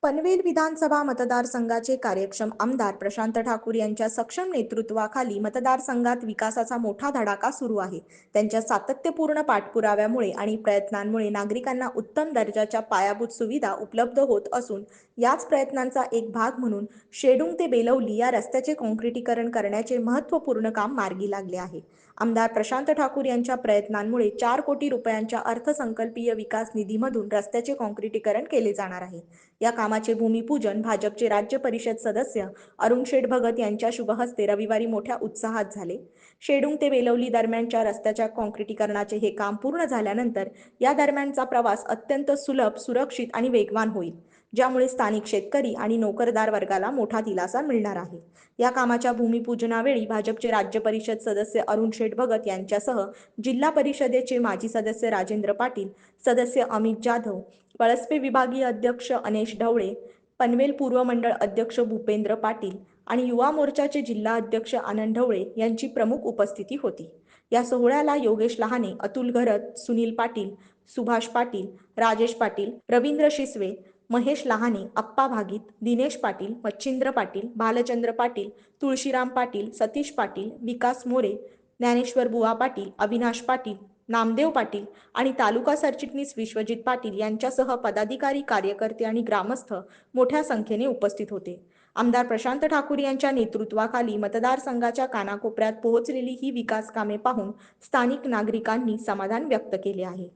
पनवेल विधानसभा मतदारसंघाचे कार्यक्षम आमदार प्रशांत ठाकूर यांच्या सक्षम नेतृत्वाखाली मतदारसंघात विकासाचा मोठा धडाका सुरू आहे। त्यांच्या सातत्यपूर्ण पाठपुराव्यामुळे आणि प्रयत्नांमुळे नागरिकांना उत्तम दर्जाच्या पायाभूत सुविधा उपलब्ध होत असून याच प्रयत्नांचा एक भाग म्हणून शेडूंग ते बेलवली या रस्त्याचे काँक्रिटीकरण करण्याचे महत्त्वपूर्ण काम मार्गी लागले आहे। आमदार प्रशांत ठाकूर यांच्या प्रयत्नांमुळे 4 कोटी रुपयांच्या अर्थसंकल्पीय विकास निधीमधून रस्त्याचे काँक्रिटीकरण केले जाणार आहे। या कामाचे भूमिपूजन भाजपचे राज्य परिषद सदस्य अरुण शेठ भगत यांच्या शुभहस्ते रविवारी मोठ्या उत्साहात झाले। शेडूंग ते बेलवली दरम्यानच्या रस्त्याच्या काँक्रिटीकरणाचे हे काम पूर्ण झाल्यानंतर या दरम्यानचा प्रवास अत्यंत सुलभ, सुरक्षित आणि वेगवान होईल, ज्यामुळे स्थानिक शेतकरी आणि नोकरदार वर्गाला मोठा दिलासा मिळणार आहे। या कामाच्या भूमिपूजनावेळी भाजपचे राज्य परिषद सदस्य अरुण शेठ भगत यांच्यासह जिल्हा परिषदेचे माजी सदस्य राजेंद्र पाटील, सदस्य अमित जाधव, पळसपे विभागीय अध्यक्ष अनेश ढवळे, पनवेल पूर्व मंडळ अध्यक्ष भूपेंद्र पाटील आणि युवा मोर्चाचे जिल्हा अध्यक्ष आनंद ढवळे यांची प्रमुख उपस्थिती होती। या सोहळ्याला योगेश लहाने, अतुल घरत, सुनील पाटील, सुभाष पाटील, राजेश पाटील, रवींद्र शिसवे, महेश लहाने, अप्पा भागीत, दिनेश पाटील, मच्छिंद्र पाटील, भालचंद्र पाटील, तुळशीराम पाटील, सतीश पाटील, विकास मोरे, ज्ञानेश्वर बुवा पाटील, अविनाश पाटील, नामदेव पाटील आणि तालुका सरचिटणीस विश्वजित पाटील यांच्यासह पदाधिकारी, कार्यकर्ते आणि ग्रामस्थ मोठ्या संख्येने उपस्थित होते। आमदार प्रशांत ठाकूर यांच्या नेतृत्वाखाली मतदारसंघाच्या कानाकोपऱ्यात पोहोचलेली ही विकास कामे पाहून स्थानिक नागरिकांनी समाधान व्यक्त केले आहे।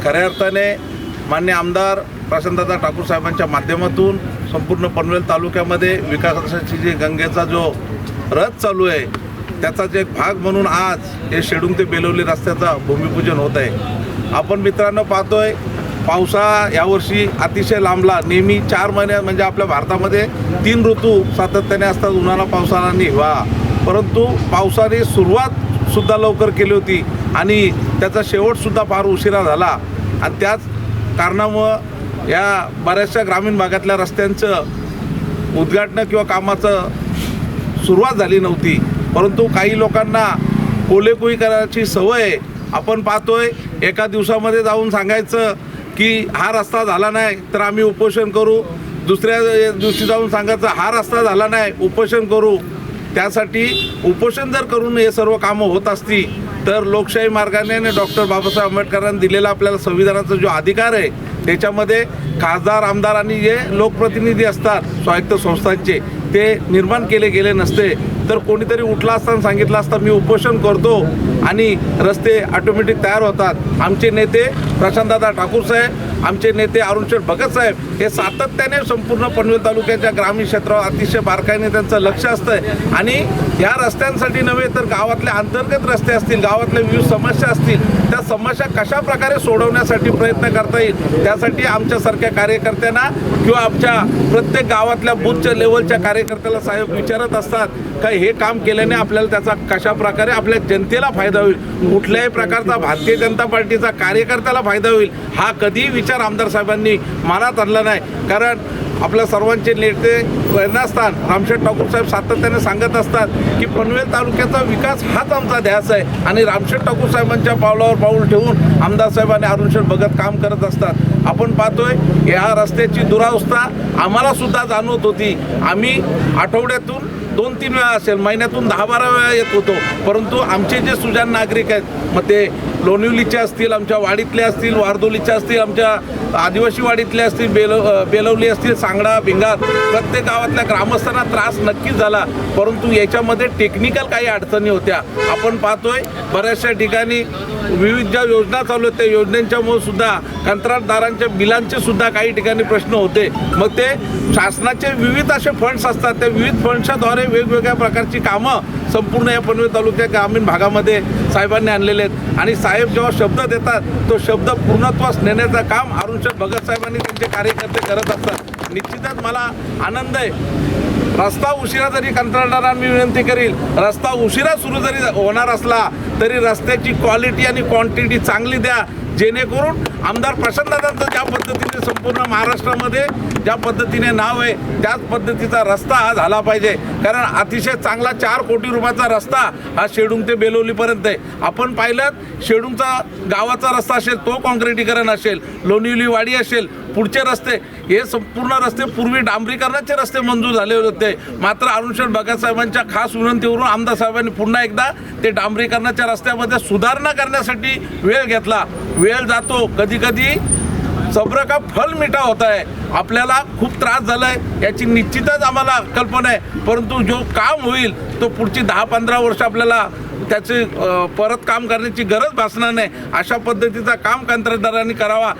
खऱ्या अर्थाने माननीय आमदार प्रशांतदादा ठाकूर साहेबांच्या माध्यमातून संपूर्ण पनवेल तालुक्यामध्ये विकासाची जी गंगेचा जो रथ चालू आहे त्याचाच एक भाग म्हणून आज हे शेडूंग ते बेलवली रस्त्याचा भूमिपूजन होत आहे। आपण मित्रांनो पाहतोय पावसाळा यावर्षी अतिशय लांबला। नेहमी 4 महिने म्हणजे आपल्या भारतामध्ये 3 ऋतू सातत्याने असतात, उन्हाळा, पावसाळा आणि हिवाळा, परंतु पावसाने सुरुवातसुद्धा लवकर केली होती आणि त्याचा शेवटसुद्धा फार उशिरा झाला आणि त्याच कारणामुळं या बऱ्याचशा ग्रामीण भागातल्या रस्त्यांचं उद्घाटन किंवा कामाचं सुरुवात झाली नव्हती, परंतु काही लोकांना कोलेकुई करायची सवय आहे। आपण पाहतोय एका दिवसामध्ये जाऊन सांगायचं की हा रस्ता झाला नाही तर आम्ही उपोषण करू, दुसऱ्या दिवशी जाऊन सांगायचं हा रस्ता झाला नाही उपोषण करू। त्यासाठी उपोषण जर करून हे सर्व कामं होत असती तर लोकशाही मार्गाने आणि डॉक्टर बाबासाहेब आंबेडकरांनी दिलेला आपल्याला संविधानाचा जो अधिकार आहे त्याच्यामध्ये खासदार, आमदार आणि जे लोकप्रतिनिधी असतात स्वायत्त संस्थांचे ते निर्माण केले गेले नसते तर कोणीतरी उठला असताना सांगितलं असतं मी उपोषण करतो आणि रस्ते ऑटोमॅटिक तयार होतात। आमचे नेते प्रशांतदादा ठाकूर साहेब, आमचे नेते अरुण शेठ भगत साहेब हे सातत्याने संपूर्ण पनवेल तालुक्याच्या ग्रामीण क्षेत्रावर अतिशय बारकाईने त्यांचं लक्ष असतं आणि या रस्त्यांसाठी नव्हे तर गावातले अंतर्गत रस्ते असतील, गावातल्या विविध समस्या असतील, त्या समस्या कशा प्रकारे सोडवण्यासाठी प्रयत्न करता येईल त्यासाठी आमच्यासारख्या कार्यकर्त्यांना किंवा आमच्या प्रत्येक गावातल्या बूथच्या लेवलच्या कार्यकर्त्याला साहेब विचारत असतात का हे काम केल्याने आपल्याला त्याचा कशा प्रकारे आपल्या जनतेला फायदा होईल, कुठल्याही प्रकारचा भारतीय जनता पार्टीचा कार्यकर्त्याला फायदा होईल हा कधीही विचार आमदार साहेबांनी मनात आणला नाही। कारण आपल्या सर्वांचे नेते प्रेरणास्थान रामशेठ ठाकूर साहेब सातत्याने सांगत असतात की पनवेल तालुक्याचा विकास हाच आमचा ध्यास आहे आणि रामशेठ ठाकूर साहेबांच्या पावलावर पाऊल ठेवून आमदार साहेब आणि अरुण शेठ भगत काम करत असतात। आपण पाहतोय या रस्त्याची दुरावस्था आम्हाला सुद्धा जाणवत होती। आम्ही आठवड्यातून 2-3 वेळा असेल, महिन्यातून 10-12 वेळा येत होतो, परंतु आमचे जे सुजाण नागरिक आहेत मग ते लोणिवलीचे असतील, आमच्या वाडीतले असतील, वारदोलीचे असतील, आमच्या आदिवासी वाडीतले असतील, बेलवली असतील, सांगडा, भिंगार, प्रत्येक गावातल्या ग्रामस्थांना त्रास नक्कीच झाला, परंतु याच्यामध्ये टेक्निकल काही अडचणी होत्या। आपण पाहतोय बऱ्याचशा ठिकाणी विविध ज्या योजना चालू आहेत त्या योजनांच्यामुळे सुद्धा कंत्राटदारांच्या बिलांचे सुद्धा काही ठिकाणी प्रश्न होते। मग ते शासनाचे विविध असे फंड्स असतात, त्या विविध फंड्सच्याद्वारे वेगवेगळ्या प्रकारची कामं संपूर्ण या पनवेल तालुक्या ग्रामीण भागामध्ये साहेबांनी आणलेले आहेत आणि साहेब जेव्हा शब्द देतात तो शब्द पूर्णत्वास नेण्याचं काम अरुण शेठ भगत साहेबांनी त्यांचे कार्यकर्ते करत असतात। निश्चितच मला आनंद आहे। रस्ता उशिरा जरी कंत्राटदारांनी विनंती करील, रस्ता उशिरा सुरू जरी होणार असला तरी रस्त्याची क्वालिटी आणि क्वांटिटी चांगली द्या, जेणेकरून आमदार प्रशांतदादांचं ज्या पद्धतीने संपूर्ण महाराष्ट्रामध्ये ज्या पद्धतीने नाव आहे त्याच पद्धतीचा रस्ता हा झाला पाहिजे. कारण अतिशय चांगला 4 कोटी रुपयाचा रस्ता हा शेडूंग ते बेलोलीपर्यंत आहे. आपण पाहिलं शेडूंगचा गावाचा रस्ता असेल तो काँक्रिटीकरण असेल, लोणिवली वाडी असेल, पुढचे रस्ते हे संपूर्ण रस्ते पूर्वी डांबरीकरणाचे रस्ते मंजूर झाले होते. मात्र अरुणशेठ भगत साहेबांच्या खास विनंतीवरून आमदार साहेबांनी पुन्हा एकदा ते डांबरीकरणाच्या रस्त्यामध्ये सुधारणा करण्यासाठी वेळ घेतला. वेळ जातो, कधी कधी सब्र का फल मिठा होता है. आपल्याला खूप त्रास झाला आहे याची निश्चितच आम्हाला कल्पना आहे, परंतु जो काम होईल तो पुढची 10-15 वर्ष आपल्याला त्याचे परत काम करण्याची गरज भासणार नाही. अशा पद्धतीचा काम कंत्राटदारांनी करावा